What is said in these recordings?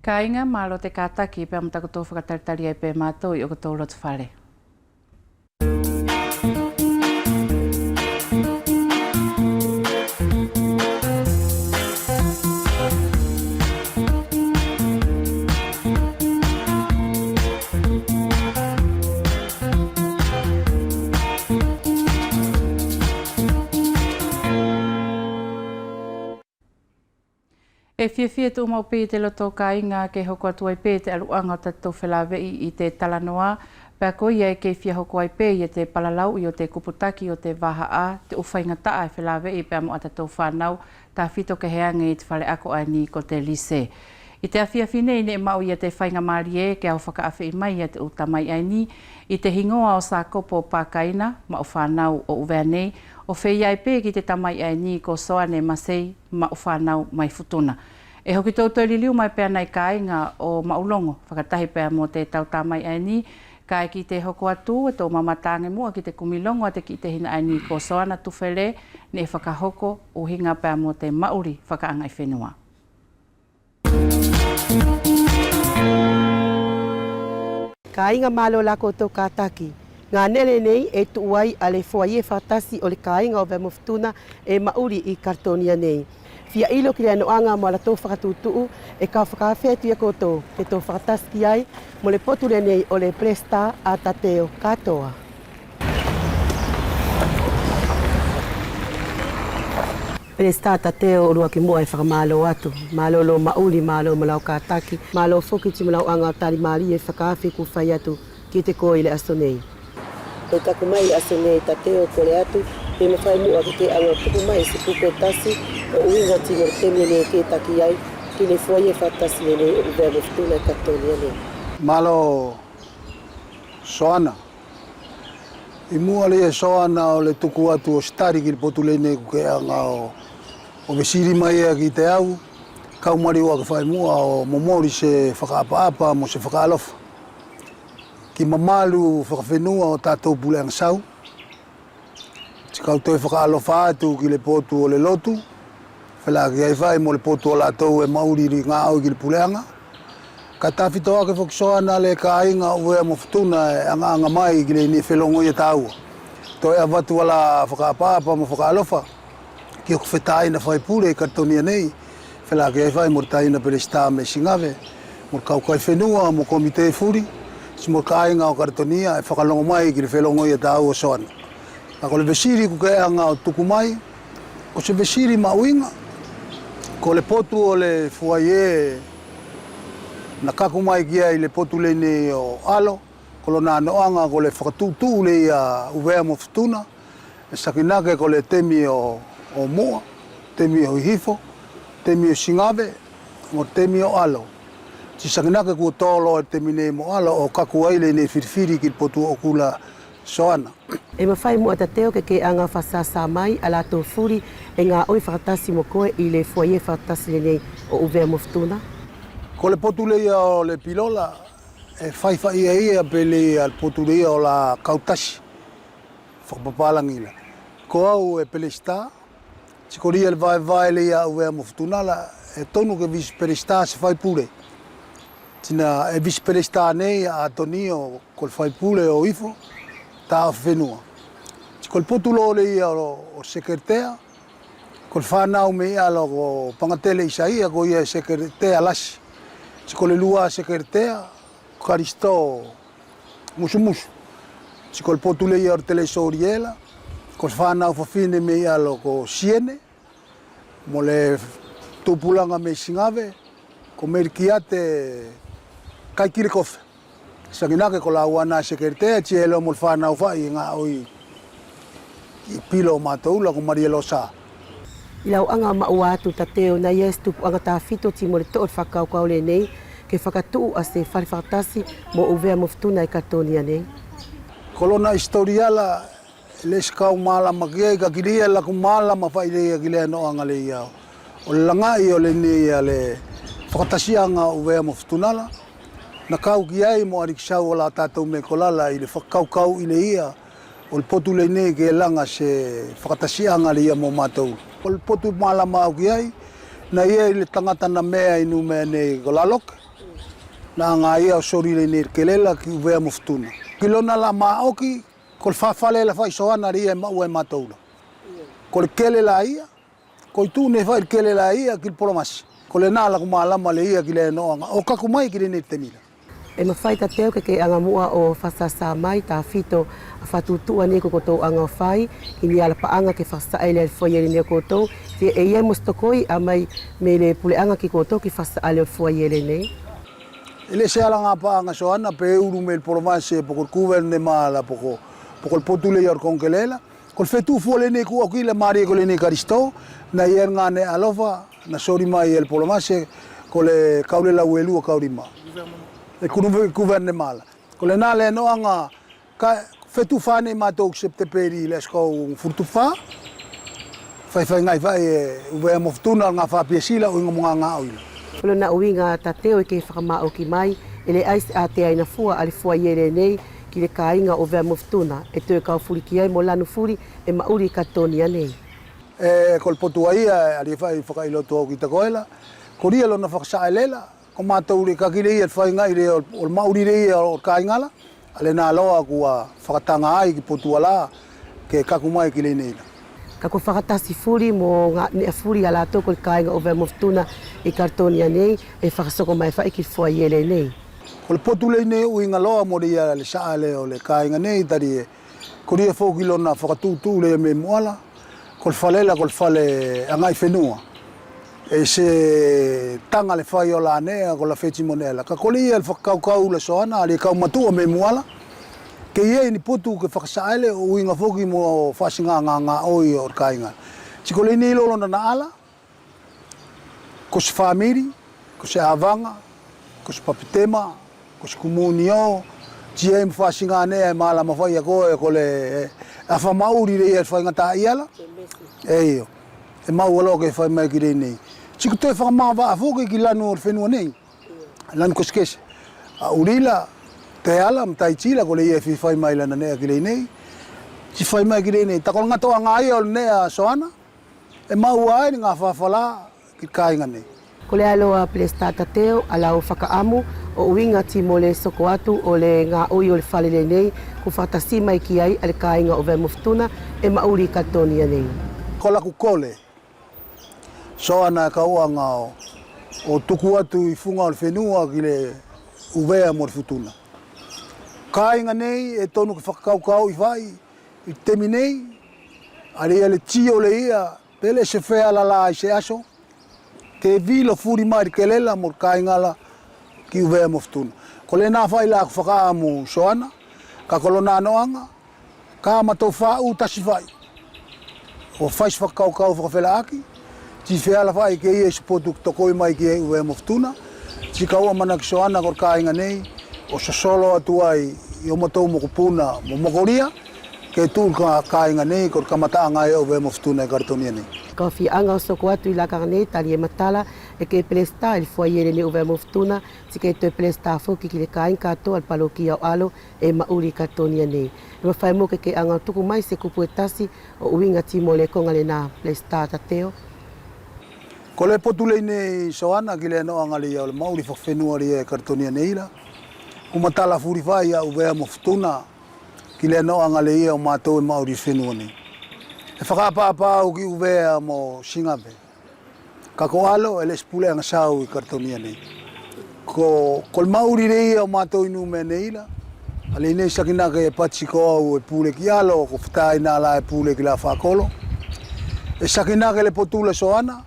Ka inga malo te kātaki pēr mta koto whakataritari ai pē mātou I o koto rotu whare. E whiawhia tō mau pē te loto ka inga ke hoko atu ai pē te aluanga o tatou whelawei I te talanoa. Pea ko ia ke whia hoko ai pē I te palalau I o te kuputaki o te wahaa, te uwhainga taa e whelawei pea mo a tatou whanau, tā whito ke heange I te whale ako ai ni ko te lise. I te awhiawhine I ne mau I te whainga marie ke au whakaawe I mai I te utamai ai ni, I te hingoa o sa kopo pākaina, ma o whanau o uwea nei, o whea ai pē ki te tamai ai ni ko soane masei, ma o whanau mai futuna. E hoki tautou liliu mai pēr nei ka inga o maulongo, whakatahi pēr mo te tau tamai ai ni, ka ki te hoko atu, e tō mamatange mua ki te kumilongo, te ki te hina ai ni ko soana tuwhele, ne e whakahoko o hinga pēr mo te mauri whakaanga I whenua. Ka inga malo lako tō kātaki. Ngā nere nei e tuuai a le foaie whatasi o le ka inga o Vemofutuna e mauri I kartonia nei. Fia ilo ki le anoanga mo la tō whakatutuu e ka whakawhetu ia koto ke tō whakatasi ki ai mo le potu le nei o le presta a tateo katoa. Presta tateo o rua ki mua e whakamalo atu. Malo lo mauri, malo malau kātaki, malo foki ti malau anga o tari maari e whakawhi ku whai atu ki te koe le aso nei. E taku mai aso nei tateo ko le atu, e me whai mua ki te anga tuku mai se kuko tasi, o uinga tino temi ne ke taki ai, ki le foie whatasi ne ne o Vemofutuna kartonia ne. Malo soana. I mua le soana o le tuku atu o stari ki le potu le ne kuke anga o vesiri mai ea ki te au, kaumari ua ka whai mua o momori se whakaapa mo se whakaalofa. Ki mamalu whakawhenua o tātou puleang sau. Tikau toi whakaalofa atu ki le potu o le lotu. Whelaa ki ai whai mo le potu o lātou e mauriri ngā au ki le puleanga. Ka tāwhito ake whaksoana le ka inga o Vemofutuna e anga mai ki le ni whelongo I tāua. Toi a watu ala whakaapa mo whakaalofa. Ki o kwhetaina whai pure I kartonia nei. Whelaa ki ai whai mo taina peresta me singave. Mo kaukai whenua mo komite furi. Si mo ka inga o kartonia e whakalongo mai ki le whelongo I tāua soana. Ako le vesiri ku ke anga o tuku mai. O se vesiri mauinga. Ko le potu o le fuaie na kaku mai ki ai le potu le ne o alo. Ko lo nā noanga ko le whakatutu le ia Vemofutuna. E sakinake ko le temi o mua, temi o hifo, temi o singave, mo temi o alo. Si sakinake ku tolo e temi ne mo alo o kaku ai le ne firifiri ki potu o kula soana. E mawhai mua tateo ke anga whasasa mai a lātou furi e ngā oi whakatasi mo koe I le foaie whakatasi le nei o Vemofutuna. Ko le potu le ia o le pilola e whaiwhai ia pe le al potu le ia o la kautasi. Whakapapalangila. Ko au e pelesta, tikoria le vai le ia o Vemofutuna la e tonu ke vis pelesta se whai pure. Tina e vis pelesta nei a tonio kol whai pure o ifo, ta o whenua. Kol potu lo le ia o sekretea, kol whanau me ia lo o pangatele Isaia ko ia sekretea lasi. Ko le lua sekretea, karisto musumusu. Kol potu le ia o telesoriela, kol whanau whawhine me ia lo ko siene, mo le tupulanga me singave, ko merkiate kai kire kofe. Sakinake ko la wana sekretea, tielo mo whanau whai ngā oi I pilo mātoula ko Marielo Sā. I lau anga maua atu tateo na yes tupu anga tāwhito ti mo le toa whakaukau le nei ke whakatuu a se whare whakatasi mo o Vemofutuna I kartonia nei. Kolona historiala le skau malama ki ka kiria la ku malama whai rea ki le no anga le iau. O le langai o le nei a le whakatasianga o Vemofutuna la. Na kau ki ai mo arikisau o la tātou me kolala I le whakaukau I le ia. O le potu le nei ke langa se whakatasianga le ia mo mātou. O le potu malama au ki ai, na ia I le tangata na mea inu mea nei ko lalok, na nga ia o sori le ne kelela ki uvea mofutuna. Kilona la maoki kol fafale la fai soana ria ma ue matoula. Kol kelela ia, koi tu ne fai kelela ia ki polomasi. Kol na la kumalama le ia ki le noanga o kakumai ki le ne temila. E mawhai ta teo ke anga mua o whasasa mai ta fito a whatutua ne ko kotou anga whai i ni ala paanga ke whasa aile al foyere ne kotou te e ia mostokoi a mai me le pule anga ki kotou ki whasa aile al foyere ne. Ele se ala nga paanga soana pe uru me polomasi pokol kuverne mala pokol potule yor konkelela kol fetu fole ne ku okile mari ko le ne karisto na yer ngane alova na sori mai el polomasi ko le kaule la welu kaurima. E kuverne mala. Ko le nale no anga ka fetu fane matou septeperi le sko furtufa. Fai ngai vai uve moftuna nga fa piesila o nga nga oila. Polo na uinga ta teo ke whakamao ki mai ele ais a te aina fua ali fua yere nei ki le kainga o vea moftuna e tue kau furi ki ai mo lanu furi e mauri katonia nei. Kol potuaia ali fai whakailoto au ki takoela. Koria lo na whakasaalela. Ko mātou re kakire ia whai ngai re o mauri re ia o kāingala, ale nā loa kua whakatanga ai ki potuala ke kakumai ki le neila. Kako whakatasi furi mo ngā nea furi ala toko i kāinga o vea moftuna i kartonia nei e whakasoko mai whai ki fua iele nei. Ko le potu le nei ui ngā loa mo ria le saa le o le kāinga nei tari e koria whokilo na whakatūtū le me muala, ko le whalela ko le whale angai whenua. E se tanga le fai o la nea ko la feti monela. Ka koli el whakaukau le soana, ali kau matua me muala. Ke ie ni potu ke whakasaele o uinga foki mo whasinga ngā oi o kāinga. Tiko le ni lolo na ala, ko se whamiri, ko se avanga, ko se papitema, ko se kumunio, tia im whasinga nea e maala mawhai a koe ko le awha mauri re e whainga tā iala. Eio, e mau alo ke whai mai ki re nei. Tiko toi whakamawa a whoke ki lanu o whenua nei, lanu koskese. A urila, te ala, mtai tila, ko le ia whai mai lana nea ki rei nei. Ti whai mai ki rei nei. Tako ngā toa ngā ia o nea soana, e mau ai ni ngā whawhala ki kāinga nei. Ko le aloa Plestata teo, alau whakaamu, o uinga ti mo le soko atu o le ngā oi o le whalele nei, ku whatasi mai ki ai ale kāinga o vea moftuna, e mauri katonia nei. Ko laku kole. Soana ka uanga o tuku atu i funga o le whenua ki le uvea mo le futuna. Kāinga nei e tonu ki whakakaukau i whai, i temi nei, ari le tio le ia, pele se whea la i se aso, ke vilo furi mai ke lela mo kāingala ki uvea mo futuna. Ko le nā whai la ku whakaamu soana, ka kolona noanga, ka matou whau tasi whai. O whais whakakaukau whakawhela aki, ti wheala whai ke ia sipotu tokoi mai ki uvea moftuna, ti kaua mana ki soana kor kāinga nei, o sasolo atu ai i o matou mokupuna mo mokoria, ke tūl ka kāinga nei kor kamata ngai uvea moftuna e kartonia nei. Ka fi anga o soko atu i la karne, tali e matala, e ke pelesta il foyere ne uvea moftuna, ti ke te pelesta foki ki le kāinga kato al palokia o alo e mauri kartonia nei. E mawhai mo ke anga tuku mai se kupu e tasi o uinga timo le konga le nā pelesta tateo. Ko le potulei nei soana ki le noanga le au le mauri whawhenua ria e kartonia nei la. Kumatala furi whai a uvea moftuna ki le noanga le ia o mātou e mauri whenua nei. E whakapapa au ki uvea mo Singape. Ka ko alo e le spule anga sau i kartonia nei. Ko le mauri le ia o mātou inu me nei la. Ale nei sakinaka e patiko au e pule ki alo, ko whatai nā la e pule ki la whakolo. E sakinaka le potule soana,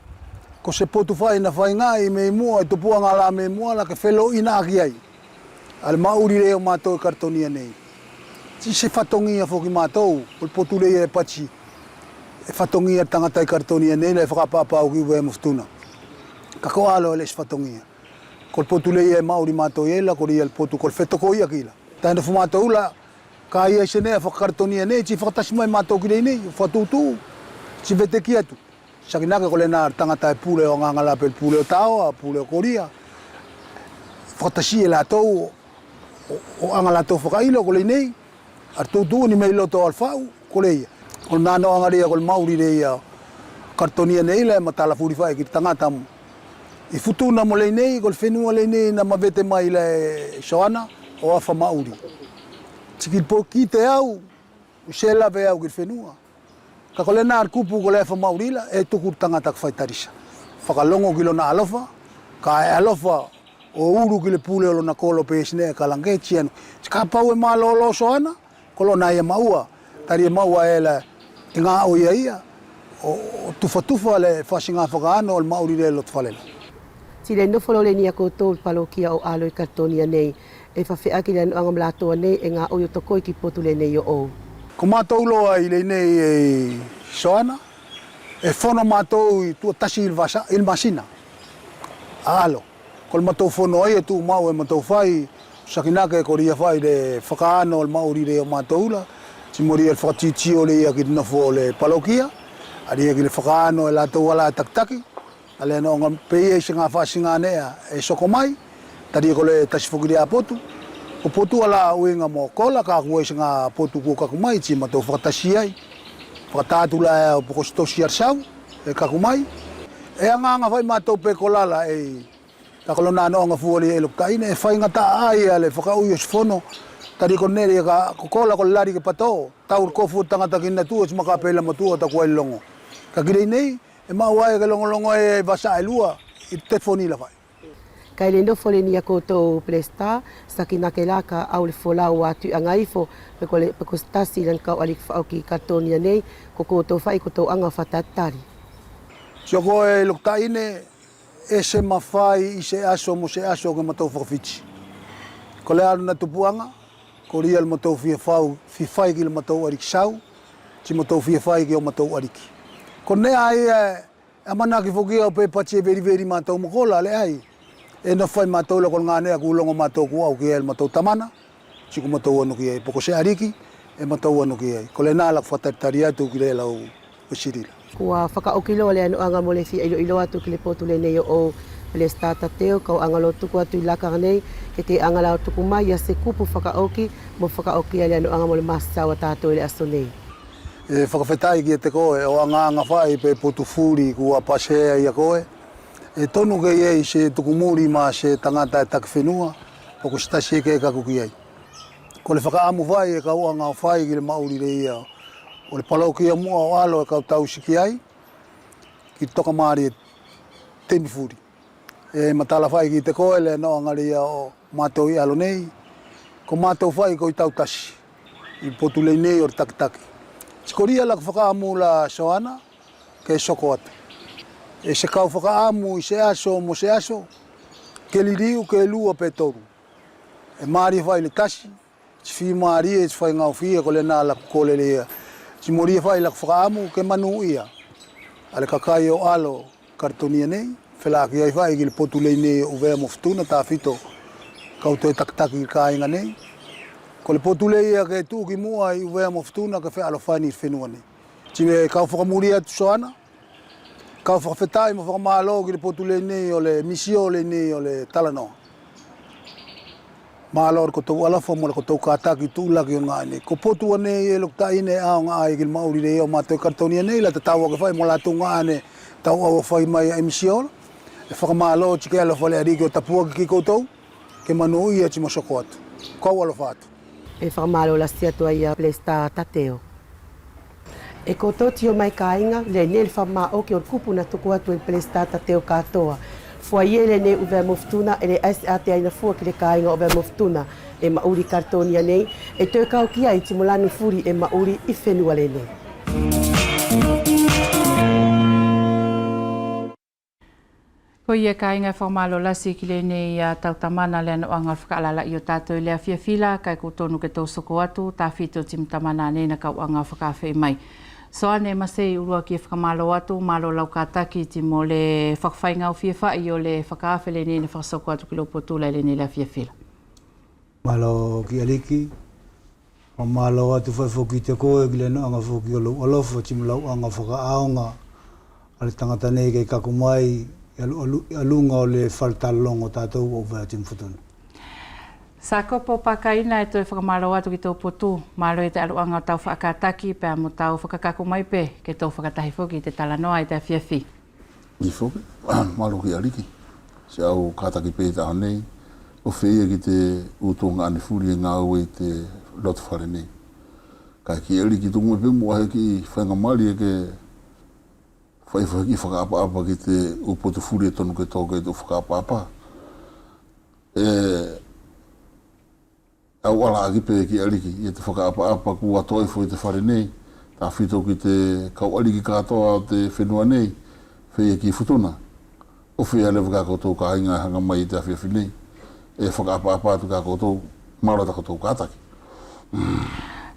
ko se potu whai na whai ngai me mua, e tupua ngā la me mua la ke whelo ina aki ai. Ale mauri le o mātou e kartonia nei. Si se whatongia whoki mātou, ko le potu le e pachi, e whatongia tangata i kartonia nei la e whakapapa au ki uvea moftuna. Ka ko alo e le se whatongia. Ko le potu le e mauri mātou e la, ko le potu ko le whetoko ia ki la. Tāna fu mātou la, ka ia se nea whakartonia nei, ti whakatasi mai mātou ki rei nei, whatutu, ti vete ki atu. Sakinaka ko le nā tangata e pule o ngangala pe pule o tao, pule o koria. Whakatasi e la tau, o angala tau whakailo ko le nei, ar tūtū ni mei loto alwhau, ko le ia. Ko nā no angaria ko le mauri le ia kartonia nei le matala furi whai ki tangata I futuna mo lei nei, ko le whenua lei nei na mawete mai le soana o afa mauri. Tiki po ki te au, se lawe au ki whenua. Ka ko le nā kupu ko le afa mauri la, e tuku tangata ka whaitarisa. Whakalongo ki lo na alofa, ka e alofa o uru ki le pule o lo na kolo pesine e kalange tianu. Ka pau e malolo soana, ko lo na ia maua, tari e maua e la ngā o ia, o tufa le whasinga whakaano o le mauri le lo tfalela. Tile nofolo le nia koutou palokia o alo I kartonia nei, e whawhiaki le anuanga mlatoa nei e ngā oio tokoi ki potu le nei o ou. Ko mātou loa I le nei e soana, e whono mātou I tua tasi il masina. Alo, ko le mātou whono ai e tu mau e mātou whai, sakinake ko ria whai le whakaano o le mauri le o mātou la, si mori e whakatiti o le ia ki nofo o le palokia, ari e ki le whakaano e lātou wala taktaki, ale no ngam pei e singa whasinga nea e soko mai, tari ko le tasiwhukiri a potu, ko potu ala uinga mo kola ka kua singa potu kua kakumai, ti matou whakatasi ai, whakatātula e o poko stosi ar sau, e kakumai, e anga whai matou pe kolala e, takolo nā noonga fuoli e luktaine, e whai ngata ai ale whakauio sifono, tari ko nere ka kola ko lari ke pato, tau kofu tangata kina tua, si makapela matua ta kua ilongo. Ka kirei nei, e mauae ka longolongo e vasa e lua, I te foni la whai. Kai le nofo le nia koutou Plesta, sakinake laka au le folau atu angaifo, peko stasi lan kau alik whao ki kartonia nei, ko koutou whai koutou anga whatatari. Sioko e luktaine, e se mawhai I se aso mo se aso ke matou whakawhiti. Ko le alu na tupuanga, ko ria le matou fia whau, whiwhai ki le matou arik sau, ti matou fia whai ki o matou ariki. Ko ne ai e manaki whoki au pe pati e veri matou mokola le ai. E na whai matou la kon ngāne a kulongo matou kua au ki e matou tamana, si ku matou anu ki ai. Poko se ariki, e matou anu ki ai. Ko le nālak whataritari atu ki le lau usirila. Kua whakaokilo le anuanga mo le fia ilo atu ki le potu le nei o ou, Plesta tateo, kau angalo tuku atu I laka nei, ke te angalau tuku mai a se kupu whakaoki, mo whakaoki le anuanga mo le masau a tātou le aso nei. E whakawhetai ki e te koe, o anga whai pe potu furi kua pasea I a koe. E tonu ke iei se tukumuri ma se tangata e takwhenua, poko stasi e ke e kakuki ai. Ko le whakaamu whai e kau anga whai ki le mauri le ia. O le palaukia mua o alo e kau tausiki ai, ki toka maari e temi furi. E matala whai ki te koe le no angari o mātou I alo nei, ko mātou whai ko I tautasi, I potu le nei o le takitaki. Tikoria la whakaamu la soana, ke soko atu. E se kau whakaamu I se aso mo se aso, ke liriu ke lua pe toru. E maari whai le tasi, ti whi maari e ti whai ngau whia ko le nā la kukole le ia. Ti moria whai la whakaamu ke manu ia. Ale kakai o alo kartonia nei, whelaki ai whai ki le potu le nei o vea mo ftuna tā whito, kau toi takitaki ka inga nei. Ko le potu le ia ke tūki mua I uvea mo ftuna ka whea alo whani whenua nei. Ti me kau whakamuria atu soana, kau whakawhetai mo whakamalo ki le potu le nei o le misio le nei o le talanoa. Malo ko tau alafa mo ko tau kātaki tūlaki o ngā nei. Ko potu nei e luktaine ao ngā ai ki le mauri le ia o mātou kartonia nei, la te tau ke whai mo lātou ngā nei tau au whai mai a misio. E whakamalo ti ke alo whale ariki o tapua ki koutou, ke manu ia ti mo soko atu. Kau alo whātu. E whakamalo la sia tua I a Plesta tateo. E koutou tio mai kāinga, le ne le whama o ki o kupu na tuku atu I Plesta tateo katoa. Fua ie le ne uvea moftuna, e le aise ate aina fua ki le kāinga o vea moftuna, e mauri kartonia nei, e tue kau ki ai ti mulanu furi e mauri I whenua le nei. Ko ia ka inga whamalo lasi ki le nei tautamana le anoanga whakaalala I o tātou lea whiawhila, kai ko tonu ke tau soko atu, tā whito tim tamana nei na kauanga whakawhi mai. So ane masei urua ki whakamalo atu, malo lau kātaki ti mo le whakawhainga o whiawhai o le whakawhi le nei na whakasoko atu ki lo potula le nei lea whiawhila. Malo ki aliki, malo atu whaifoki te koe ki le noanga whoki o lau alofa ti mo lau anga whakaaonga, ale tangata nei kei kakumai, alunga o le whaltalongo tātou o vea tim whutunu. Sa kopo pakaina e toi whakamalo atu ki tau potu, malo e te aluanga o tau whakataki, pēr mo tau whakakaku mai pe, ke tau whakatahi whoki te talanoa i te whiawhi. I whoki, malo ki aliki. se au kataki pēta nei, o whea ki te utonga ane furi e ngā ue te lotu whare nei. Kai ki eri ki tungu e pimu ahe ki whainga mari e ke whaiwha ki whakaapa-apa ki te upotu furi e tonu ke tōka e tō whakaapa-apa. Au ala aki pē ki eri ki, i te whakaapa-apa ku atoi fo i te whare nei, tā whito ki te kau eri ki katoa o te whenua nei, whea ki futuna. O whea lewa kā koutou ka inga hanga mai i te awhiawhi nei. E whakaapa-apa atu kā koutou, marata koutou kātaki.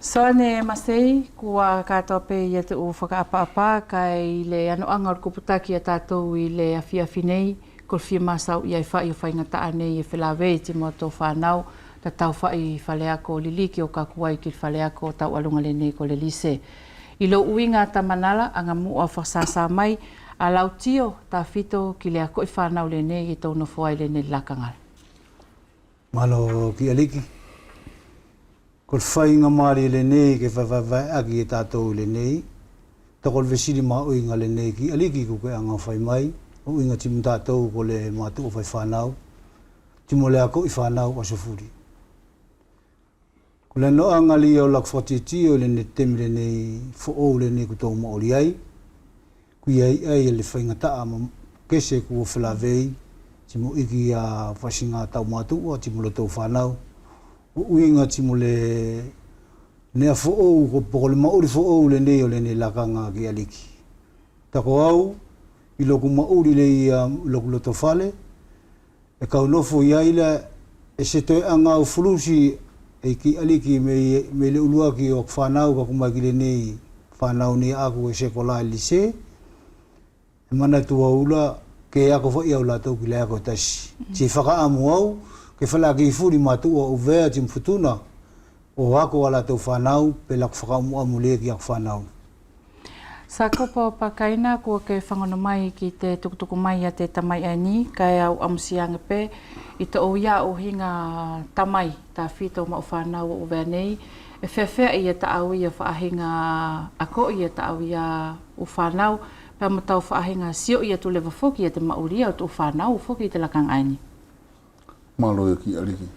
So ne masei kua katoa pe i te u whakaapa-apa kai le anoanga o kuputaki a tātou i le awhiawhi nei, ko whia masau i ai whai o whaingata nei e whelawei te mo tō whanau, ta tau whai whaleako liliki o ka kuai ki whaleako tau alunga le nei ko le lise. I lo uinga ta manala anga mua whasasa mai, a lau tio ta whito ki le ako i whanau le nei i tōna whai le nei lakangal. Malo ki aliki. Ko whainga maari le nei ke whaiwhai aki e tātou le nei. Tako le vesiri maa uinga le nei ki aliki ko ke anga whai mai. O uinga timu tātou ko le mātu o whai whanau. Timo le ako i whanau a sofuri. Ko le no anga li o lak whatiti o le ne temi le nei fo le nei kutou maori ai. Kui ai le whainga taa ma kese ku o whelawei. Timo iki a whasinga tau mātu o timo le tau whanau. O uinga timo le nea fo'ou ko poko le maori fo'ou le nei o le nei lakanga ki aliki. Tako au, i loku maori le i loku loto whale, e kau nofo i aile e se toi anga o fulusi e ki aliki me le ulua ki o whanau ka kumai ki le nei whanau ni aku e se kola lise. E mana tua ula ke ako fo i au latou ki le ako tasi. Si whakaamu au, ke whala ki furi matua o vea tim futuna o hako ala tau whanau pe lak whakaamu amule ki ak whanau. Sa kopo pakaina kua ke whangono mai ki te tukutuku mai a te tamai ani, kai au amusianga pe i te oia o hinga tamai ta whito ma o whanau o vea nei, e whewhea i e ta au i a whaahinga ako i e ta au i a o whanau, pe matau whaahinga sio i a tu lewa whoki i te mauri au tu whanau whoki i te lakang aini. Malo ki aliki.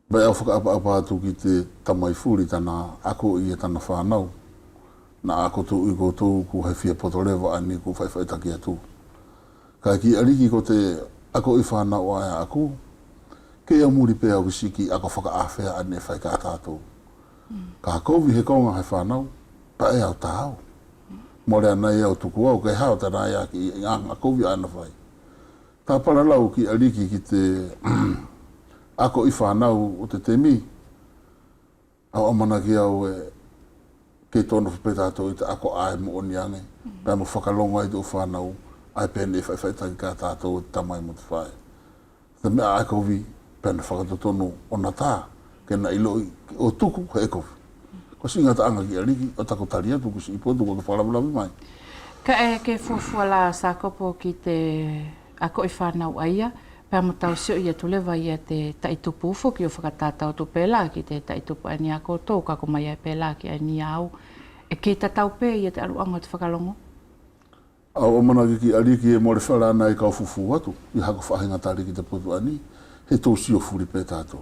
Bai au whakaapa-apa atu ki te tamai furi tana ako i e tana whanau. Na ako tu i koutou ku hei whia potolewa ani ku whaiwhaitaki atu. Kai ki aliki ko te ako i whanau aia aku, ke ia muri pe au kisiki ako whakaawhea ane whai ka tātou. Ka kovi he konga hei whanau, pa e au tāu. More anai au tuku au, kei hao tana ia ki anga kovi ana whai. Tā paralau ki aliki ki te ako i whanau o te temi. Au amana ki au e kei tono whapetato i te ako ae mo oni ane. Pea mo whakalonga i te o whanau, ai pēne e whaiwhaitaki ka tātou i tamai mo te whae. Te mea ae kovi, pēne whakatotono o na tā, kena ilo o tuku he kovi. Ko singa ta anga ki aliki, o tako tari atu kusi i potu ko ke whalamulawi mai. Ka e ke fuafuala sa kopo ki te ako i whanau aia, pēr mo tau sio i atu lewa i a te taitupu ufo ki o whakatātau tu pēlā ki te taitupu ani a koutou, ka kumai ai pēlā ki ani au. E ke tatau pē i a te aluanga te whakalongo? Au amana ki aliki e more whala ana i kau fufu atu, i hako whahinga tari ki te potu ani, he tō sio furi pē tātou.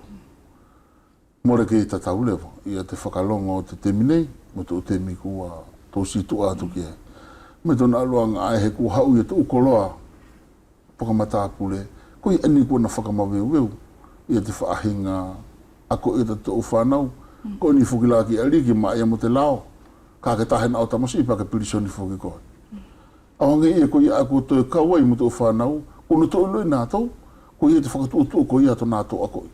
More ke i tatau lewa, i a te whakalongo o te temi nei, mo te o temi kua tō si tu atu ki e. Me tōna aluanga ai he ku hau i a tō ukoloa, pakamata pule, ko i ani kua na whakamaweu, i a te whaahinga ako i te o whanau, ko ni whukila ki aliki ma ia mo te lao, ka ke tahena o tamasi i pa ke pirisoni whuki koe. Awange i ko i ako toi kawai mo te o whanau, ko no toi loi nātou, ko i te whakatuotua ko i ato nātou ako i.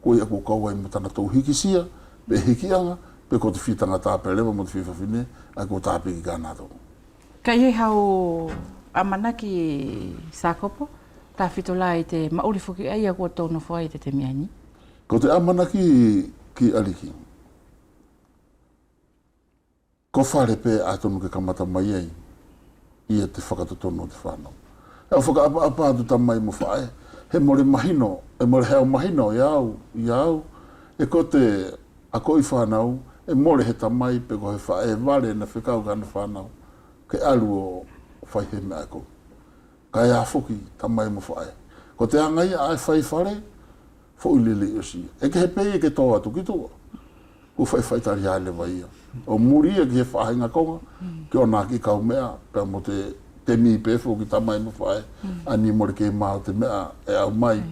Ko i ako kawai mo tana tau hikisia, pe hikianga, pe ko te whitanga tāpelewa mo te whiwhawhine, ai ko tāpiki ka nātou. Ka i hau amanaki Sakopo, tā whitola i te mauri whuki ai a kua tōna whai i te te miani? Ko te amanaki ki aliki. Ko whare pē ātonu ke kamata mai ai, i te whakatotono o te whanau. Heo whakaapa atu tamai mo whae, he more mahino, e more heo mahino i au, e ko te ako i whanau, e more he tamai pe ko he whae, e wale na whikau ka na whanau, ke alu o whai he mea ko. Ka ea foki tamai mo whae. Ko te angai ai whai whare, fo ulele o si. E ke he pei e ke tō atu ki tō. Ku whai tari ale vai ia. O muri e ki he whahinga konga, ki o nā ki kau mea, pēr mo te mi pēwho ki tamai mo whae, ani mo ke mao te mea e au mai.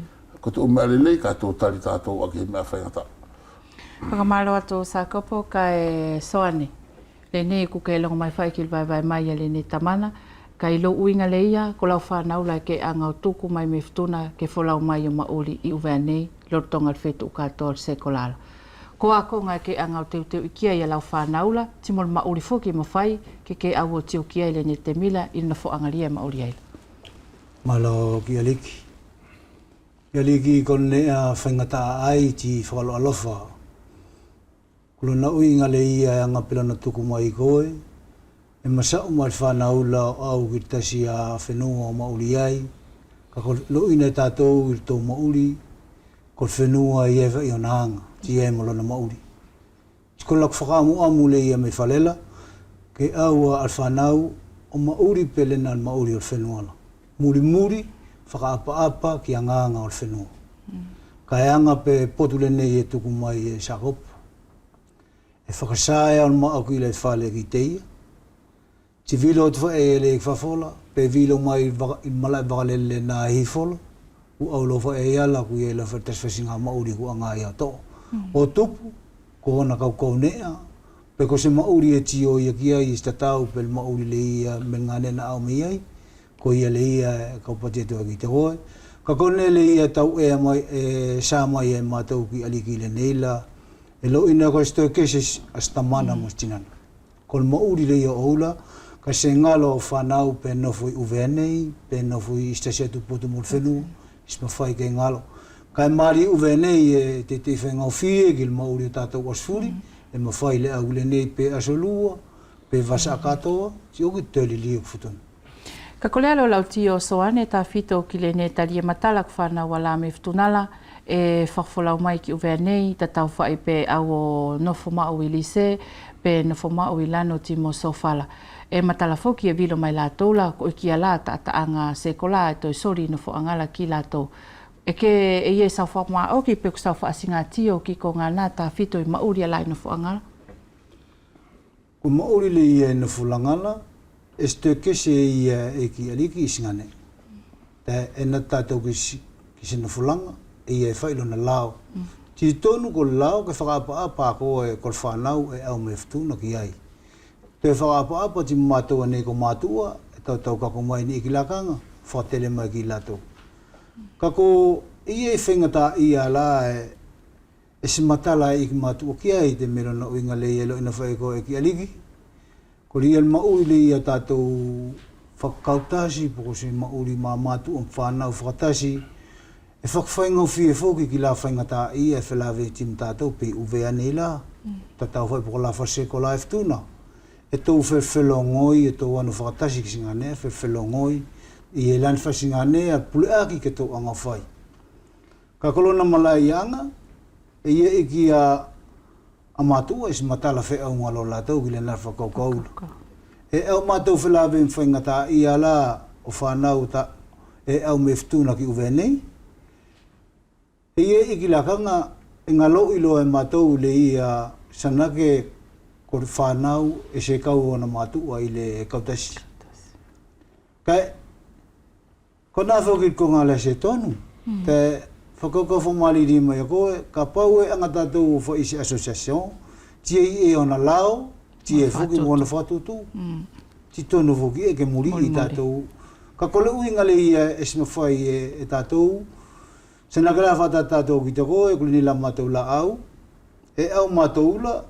Ko te o mea lelei ka tō tari tātou a ki he mea whaingata. Whakamalo atu sa kopo ka e soane. Le ne ku ke longo mai whai ki vai mai le ne tamana. Ka ilo uinga le ia, ko lau whanau lai ke angau tuku mai me ftuna ke wholau mai o mauri i uwea nei, lortonga whetu katoa se kolala. Ko ako ngai ke angau teu i kia ia lau whanau la, timol mauri foki ma whai, ke au o tiu kia ile ne te mila, ina fo angaria mauri aila. Malo ki aliki. Ki aliki kon nea whaingata ai ti whakalo alofa. Kulo na uinga le ia anga pilana tuku mai koe, e masau mai whanau la au ki tasi a whenua o mauri ai, ka ko loina tātou i tō mauri, ko whenua i ewa i o nanga, ti e molona mauri. Ko lak whakamu amu le ia me whalela, ke au al whanau o mauri pelena al mauri o whenua la. Muri, whakaapa ki a nganga o whenua. Ka anga pe potulene i e tuku mai e Sakopo. E whakasāia on maa ki le whale ki teia. Ti vilo te whae le whawhola, pe vilo mai i malai wakalele nā hifola, u aulo whae ala ku e la whatas whasinga mauri ku anga ia tō. O tupu, ko hona kau nea, pe ko se mauri e tio ia ki ai i statau pe mauri le ia me ngane na au me iai, ko ia le ia kau patetua ki te hoe. Ka kone le ia tau e mai e sa mai e mātou ki aliki le neila, e lo ina ko sto kese astamana mo tinana. Ko mauri le ia oula, ka se ngalo o whanau pe nofu i uvenei, pe nofu i istasia tu potu mulwhenu, isma whai ke ngalo. Ka e mari uvenei e te whengau fie, ki le mauri o tātou asfuri, e ma whai le au le nei pe asolua, pe vasa katoa, si oki tēli li o futun. Ka kolealo lau tio soane ta fito ki le ne talia matalak whanau ala me futunala, e whakfolau mai ki uvea nei, ta tau whai pe au o nofo mao i lise, pe nofo mao i lano timo sofala. E matala foki e vilo mai la tola, ko iki ala ta anga sekola, e toi sori nofo angala ki la to. E ke e ie sau whak maa oki, pe ku sau wha asinga tio ki ko ngā nā ta fito i mauri ala i nofo angala? Ko mauri le ia nofo langala, e sto kese ia e ki aliki i singane. Ta e na tātou ki se nofo langa, e ia e whailo na lao. Ti tonu ko lao ke whakaapa ko e kol whanau e au me ftuna ki ai. Te whakaapa ti mātua nei ko mātua, e tau kako mai ni ikilakanga, whatele mai ki lato. Kako ia e whengata ia la e se matala i ki mātua ki ai te mero na uinga le elo ina whae ko e ki aliki. Ko lia maui le ia tātou whakautasi, poko se mauri mā mātua whanau whakatasi, e whakawhaingau fie whoki ki la whaingata ia e whelawe tim tātou pe uvea nei la. Tātou whai poko la whaseko la e ftuna. E tau whewhelongoi, e tau anu whakatasi ki singa nea, whewhelongoi, i e lan whasinga nea, puleaki ke tau anga whai. Ka kolona malai anga, e ia iki a mātua, e si matala whe au ngalo la tau, ki le nara whakaukaula. E au mātou whelawe mwhaingata i ala o whanau ta, e au me ftuna ki uwe nei. E ia iki lakanga, e ngalo ilo e mātou le ia sanake ko whanau e se kau ona mātua i le kautasi. Kai, ko nā whoki ko ngā le se tonu, te whakaukau whamali rima i koe, ka pau e anga tātou wha isi asosiasion, tia i e ona lao, tia e whoki mwana whatutu, ti tonu whoki e ke muri i tātou. Ka kole ui ngale ia e sima whai e tātou, se nakara whata tātou ki te koe, kule ni la mātou la au, e au mātou la,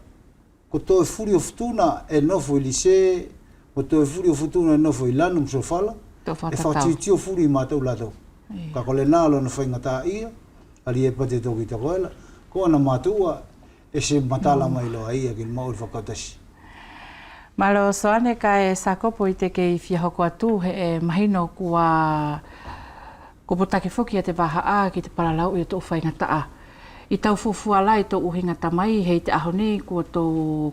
ko toi furi o futuna e nofo i lise, ko toi furi o futuna e nofo i lanu msofala, e whautitio furi i mātou lato. Ka kole nālo na whaingata ia, ali e pate toki te koela, ko ana mātua e se matala mai loa ia ki mauri whakautasi. Malo soane ka e Sakopo i te kei whiahoko atu he e mahino kua kopotake whoki a te waha a ki te paralau i o tō whaingata a. I tau fufua lai tō uhinga tamai hei te aho nei kua tō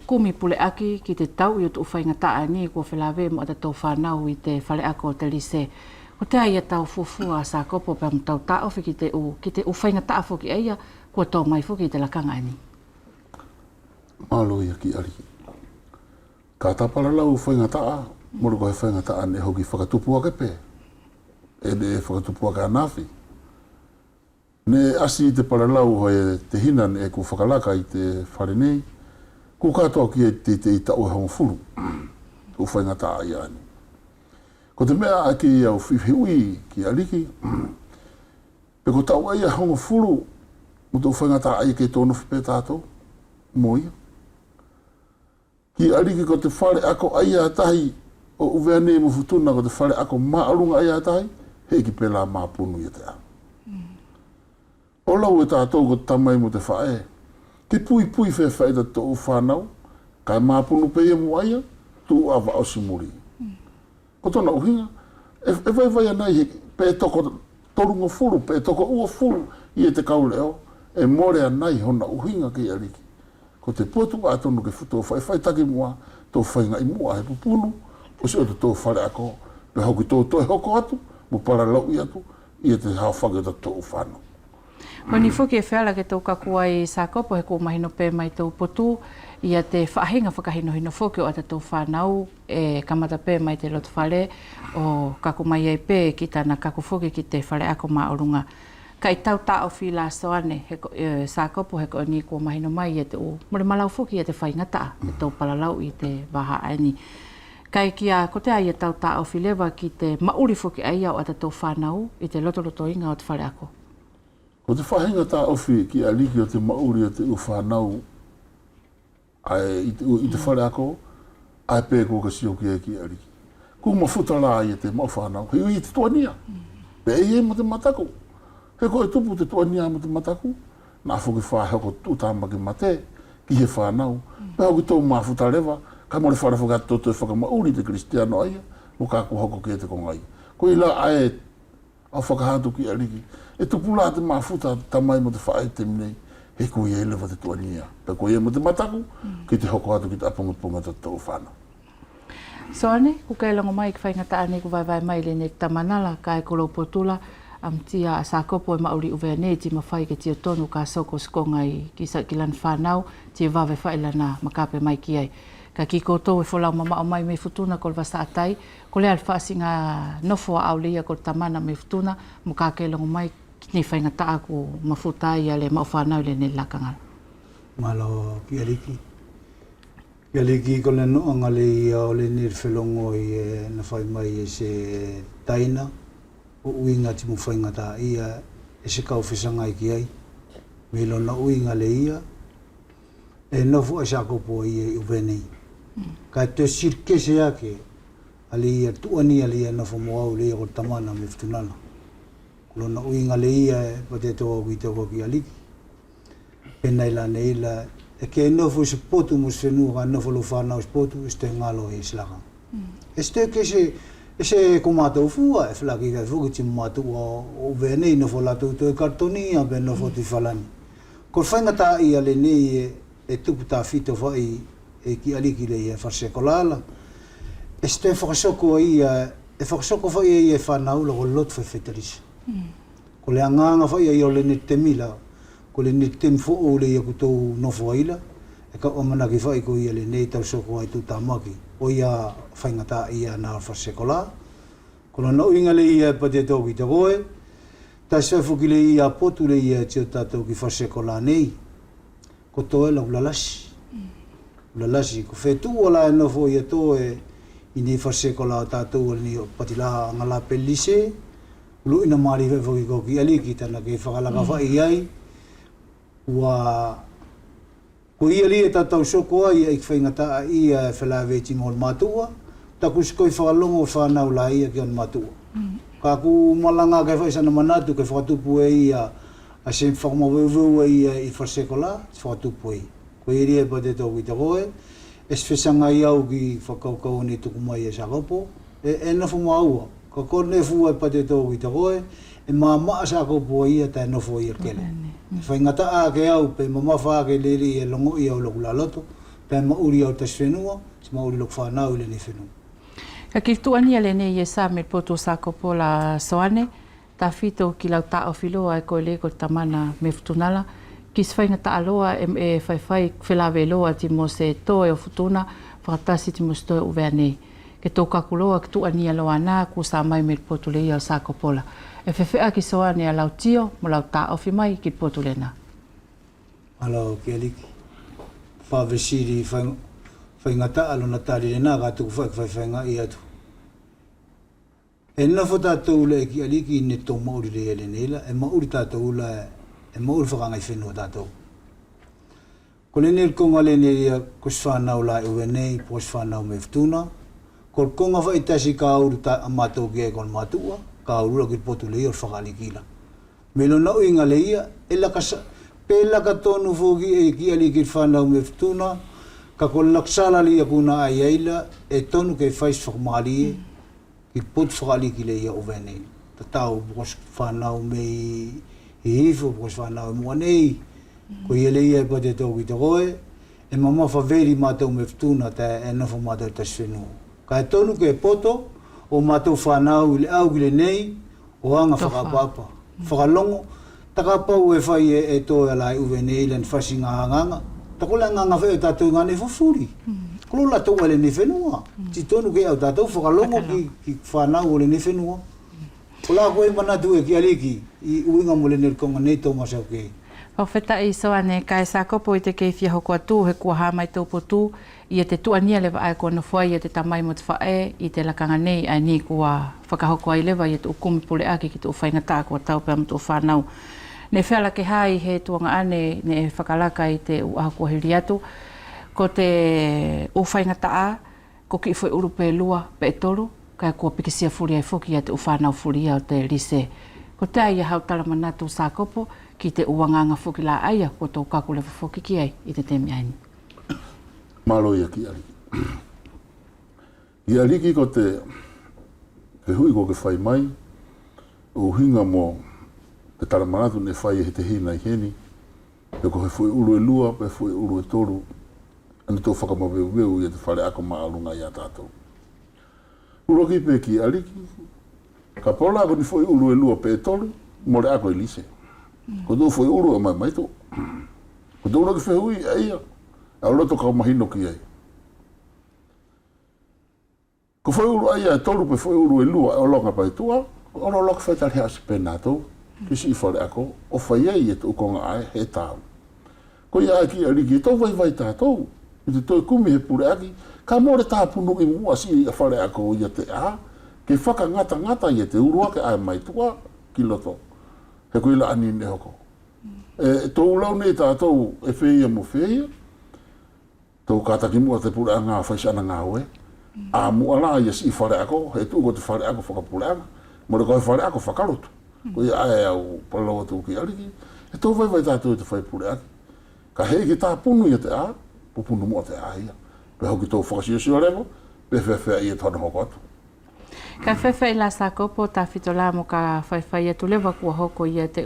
kumi pule aki ki te tau i o tō whaingata a nei kua whelawe mo ata tō whanau i te whale ako o te lise. O te aia tau fufua sa kopo pa mtau ta ofi ki te u whainga ta foki aia kua tau mai foki te lakanga ani. Malo ia ki ariki. Ka tapara lau whainga taa, moro ko he whainga taa ne hoki whakatupua ke pē. E ne whakatupua ka anafi. Ne asi i te paralau hoi te hinan e ku whakalaka i te whare nei, ku katoa ki e te i tau e hongo furu. U whainga taa i ani. Ko te mea a ki au whiwhiui ki ariki, pe ko tau ai a hongo furu, mo tau whainga taa ai ke tōnu whipe tātou, moia. Ki ariki ko te whare ako ai a tahi, o uvea nei mo futuna ko te whare ako maarunga ai a tahi, he ki pēlā māpunu i te a. O lau e tātou ko tamai mo te whae, ki pui whea whaida tō whanau, kai māpunu peia mo aia, tū awa o simuri. Ko tōna uhinga, e vai anai pe toko torunga furu, pe toko ua furu i e te kauleo, e more anai hona uhinga ki ariki. Ko te potu a tonu ke futo whai taki mua, tō whainga i mua he pupunu, o si o te tō whare ako, pe hoki tō toi hoko atu, mo para lau i atu, i e te hao whagata tō whanau. Wani fuki e whiala ke tau kakua i sa kopo he kō mahino pē mai tau potu, ia te whaahinga whakahino fuki o ata tau whanau e kamata pē mai te lotu whale o kaku mai ei pē ki tāna kaku fuki ki te whale ako mā orunga. Ka i tau tā o whila soane sa kopo he ko ni kō mahino mai e te o mure malau fuki e te whaingata e tau palalau i te waha aini. Kai kia ko te ai e tau tā o whilewa ki te mauri fuki aia o ata tau whanau i te loto inga o te whale ako. Ko te whahinga tā ofi ki a liki o te mauri o te uwhanau i te whare ako, ai pē ko ka sio ki e ki a liki. Ko mawhuta rā i te mau whanau, hei i te tuania. Pe e mo te mataku. He ko e tupu te tuania mo te mataku, nā whuki whaheko tūtama ki mate, ki he whanau. Pe hoki tō mawhuta rewa, ka more whare whakato te whakamauri te kristiano aia, mo ka hoko ki e te kongai. Ko i la ae au whakahatu ki a liki. E tupula te mawhuta tamai mo te whae te minei, he ko i elewa te tuania. Pe ko i mo te mataku, ki te hoko atu ki te apungapunga te tau whanau. So ane, ku kai lango mai ki whaingata ane ku vai mai le ne tamanala, kai ko lau potula, tia a sa kopo e mauri uvea ne, ti mawhai ke tia tonu ka soko skonga i ki lan whanau, tia wawe whailana makape mai ki ai. Ka ki koto e wholau mama o mai me futuna kol wasa atai, ko le alwhasi ngā nofo a aulia kol tamana me futuna, mo ka kai lango mai ki ne whaingata aku mafutai a le mau whanau le ne lakangala. Malo ki ariki. Ki ariki ko le noanga le ia o le nir whelongo i na whai mai e se taina, o uinga ti mo whaingata ia e se kau whisanga i ki ai. Me lona uinga le ia, e nofu a sa kopo ia i uvenei. Ka te sirke se ake, ali ia tuani ali ia nofu moau le ia ko tamana me futunana. Lona uinga le ia e pate toa ki te koki aliki. Pena ila ne ila, e ke nofu se potu mo se whenua ka nofu lo whanau se potu, e ste ngalo e slaka. E ste ke se kumata ufua, e whalaki kai fuki ti matu o venei nofu latu to e kartoni, a ben nofu ti whalani. Ko whaingata ia le nei e tupu ta fito whai e ki aliki le ia whasekolala. E ste whakasoko ia, e whakasoko whai ia e whanau la ko lot whai wheterisa. Ko le anganga whai ia o le ne te mila, ko le ne te mfo o le ia kutou nofo aila, e ka omana ki whai ko ia le nei tau soko ai tu tamaki, o ia whaingata ia nā whasekola. Ko na uinga le ia pate tau ki te koe, ta sefu ki le ia potu le ia tio tātou ki whasekola nei, ko toe la ulalasi. Ulalasi, ko whetu o la e nofo ia to e i ni whasekola tātou ni patila ngala pelise, lu ina mari whefo ki koki aliki tana ke whakalaka whai ai, ua ko ia li e tātou soko ai e whaingata ia e whelawe ti ngol matua, taku skoi whakalongo whanau la ia ki on matua. Ka ku malanga ke whaisana manatu ke whakatupu e ia a se whakamaweweu e ia i whasekola, whakatupu e. Ko i ria pa te tau ki te koe, e swesanga i au ki whakaukau ni tuku mai e sakapo, e nofo maua. Ka kone fua pa te tau ki te koe, e maa sakapo ia ta e nofo i kele. Whaingata a ke au pe mamafa ke leri e longo i au loku la loto, pe mauri au tas whenua, si mauri loku whanau le ni whenua. Ka ki tuania le nei e sa me poto sa kopo la soane, ta fito ki lau ta o filoa e koe le ko tamana me futunala, ki sfainga ta aloa e fai whelawe loa ti mo se toe o futuna, whakatasi ti mo se toe uwea nei. Ke tō kakuloa ki tuania loa nā ku sa mai me poto le ia sa kopola. E whewhea ki soane a lau tio, mo lau ta ofi mai ki poto le nā. Alo ki aliki. Whawesiri whaingata alo na tari le nā gātuku whainga i atu. E nafo tātou le ki aliki ne tō mauri le ele neila, e mauri tātou la e mauri whakangai whenua tātou. Ko le nere konga le neria ko whanau la uwe nei, po whanau me ftuna. Ko le konga whaitasi ka auru ta amatou ki e kon matua, ka aurura ki potu le ia whakalikila. Melo na uinga le ia, e lakasa, pe laka tonu foki e ki aliki whanau me ftuna, ka ko laksala li akuna ai aila, e tonu ke whais whakamari ki pot whakaliki le ia uwe nei. Ta tau bukos whanau me i hifo, bukos whanau mua nei, ko ia le ia e pate tau ki te koe, e mama whaweri mātou me ftuna te e nofo mātou tas whenua. Ka e tonu ke poto, o mātou whanau i le au ki le nei, o anga whakapapa. Whakalongo, takapau e whai e toi alai uwe nei len whasi ngā hanganga, tako le nganga whai o tātou ngā ne whawhuri. Kolo la tau le ne whenua. Ti tonu ke au tātou whakalongo ki whanau o le ne whenua. Ko la koe manatu e ki aliki, i uinga mo le nerikonga nei tō masau kei. Whawheta i soane, kai sa kopo i te kei fia hoko atu, he kua hā mai tōpo tū, i te tuania lewa ai kua nofai i te tamai mo te whae, i te lakanga nei, ai ni kua whakahoko ai lewa i te ukumi pule aki ki te uwhainga tā kua tau pēr mo te whanau. Ne whiala ke hai he tuanga ane, ne whakalaka i te uaha kua hiri atu, ko te uwhainga tā, ko ki whai uru pē lua, pē toru, kai kua pikisia furi ai whuki i te uwhanau furi au te rise. Ko te ai hau tala manatu sa kopo, ki te uanganga whuki la aia, ko tō kaku lewa whuki ki ai, i te temi aini. Malo ia ki aliki. I aliki ko te hui ko ke whai mai, o hinga mo te taramanatu ne whai he te hina i heni, e ko he whui uru e lua, pe whui uru e toru, ane tō whakamaweu weu i te whare ako maalunga i a tātou. Uroki pe ki aliki, ka pola ako ni whui uru e lua pe e toru, more ako i lise. Ko tō whui uru e mai mai tō. Ko tō uroki whehui e ia, a roto ka mahino ki ai. Ko whai uru ai e toru pe whai uru e lua e o longa pai tua, o lo loka whaitar hea se pēnā tō, kisi i whare ako, o whai ai e tō konga ai he tāu. Ko ia aki aliki e tō vai vai tātou, i te toi kumi he pure aki, ka more tāpunu i mua si i a whare ako i a te a, ke whaka ngata i te urua ke ai mai tua ki loto. He koe la ani ne hoko. E tō ulau nei tātou e wheia mo wheia, tō kātaki mua te pure anga whaisana ngā oe, a mua la i si i whare ako, he tū ko te whare ako whakapure anga, mo re koe whare ako whakarotu. Ko ia ae au palawa tū ki aliki, e tō vai vai tātou i te whai pure aki. Ka hei ki tā punu i a te a, pupunu mua te a ia. Pe hoki tō whakasiosio revo, pe whewhea i e tōna hoko atu. Ka whewhea i la sa kopo, tā whito la mo ka whaiwhai atu lewa kua hoko i te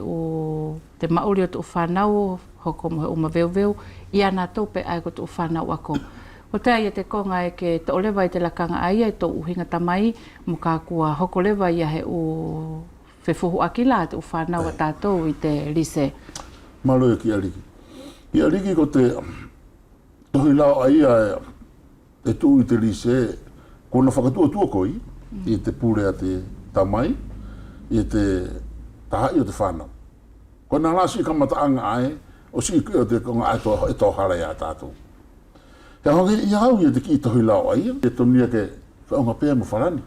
mauri o tu whanau, hoko mo he uma veu, i ana tōpe ai ko tu whanau ako. Ko te ai te konga e ke te olewa i te lakanga ai ai tō uhinga tamai, mo ka kua hoko lewa i a he u whewhuhu akila te whanau a tātou i te rise. Malo e ki aliki. I aliki ko te tohi lao ai e tū i te rise, ko na whakatua tua koi, i te pūrea te tamai, i te tahai o te whanau. Ko nā rāsi kamata anga ai, o si o te konga ai e tō harai a tātou. He hongi i hau i te ki tohi lao ai, e tonia ke whaunga pēr mo wharani.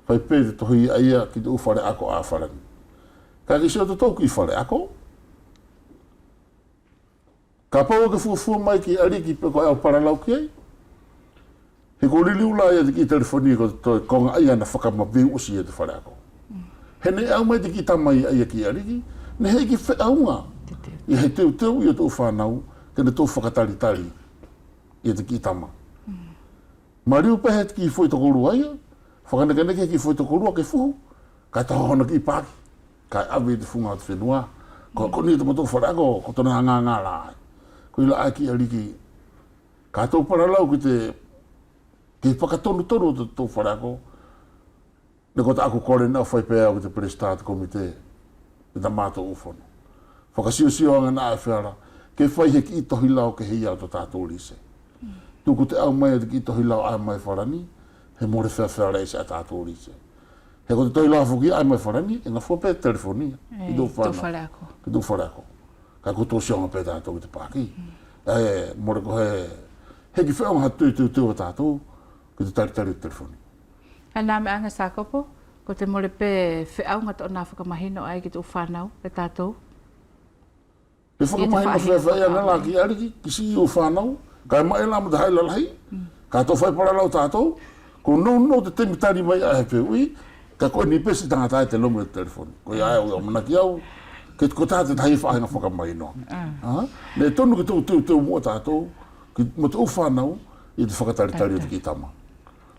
Whai pēr te tohi ai ki te uwhare ako a wharani. Ka ki seo te tōku i whare ako. Ka pau ke fuafua mai ki ariki pe ko au paralau ki ai. He ko liliu la ia te ki telefonia ko te konga ai ana whakamaweu osi e te whare ako. He ne au mai te ki tamai ai ki ariki, ne hei ki whaunga. I hei teu i o tō whanau, kene tō whakatari i te ki tama. Mariu pehe te ki fwoi toko rua ia, whakaneke ki fwoi toko rua ke fuhu, kai tahona ki pāki, kai awe te whunga te whenua, ko ni te mato whare ako, ko tona ngā la ai. Ko ila ai ki ariki, ka tō paralau ki te Ki whakatonu tō wharako. Ne kota aku kore nā whai pēa o te Prestart Komite. E ta mātou ufono. Whakasio anga nā e whiara. Ke whai he ki tohi lau ke hei au to tātou lise. Tuku te au mai te ki tohi lau ai mai wharani. He more whiara e se a tātou lise. He ko te tohi lau whuki ai mai wharani. E ngā whapea telefonia. Ki tō whanau. Ki tō wharako. Ka ko tō sionga pē tātou te pāki. More ko he ki whaonga tū a tātou. Ki te tari telefoni. Nā me anga Sakopo, ko te more pē whiaunga tō nā whakamahino ai ki tō whanau e tātou? Pe whakamahino whai anga la ki ariki, ki si o whanau, kai mai la mo te haila lahi, ka tō whai paralau tātou, ko no te temitari mai a he ui, ka koe ni pesi tangata e te lomu e telefoni. Ko ia au manaki au, ko tā te tahi whainga whakamahino. Ne tonu ki tō mua tātou, ki mo te o whanau, i te whakataritari o te ki tama.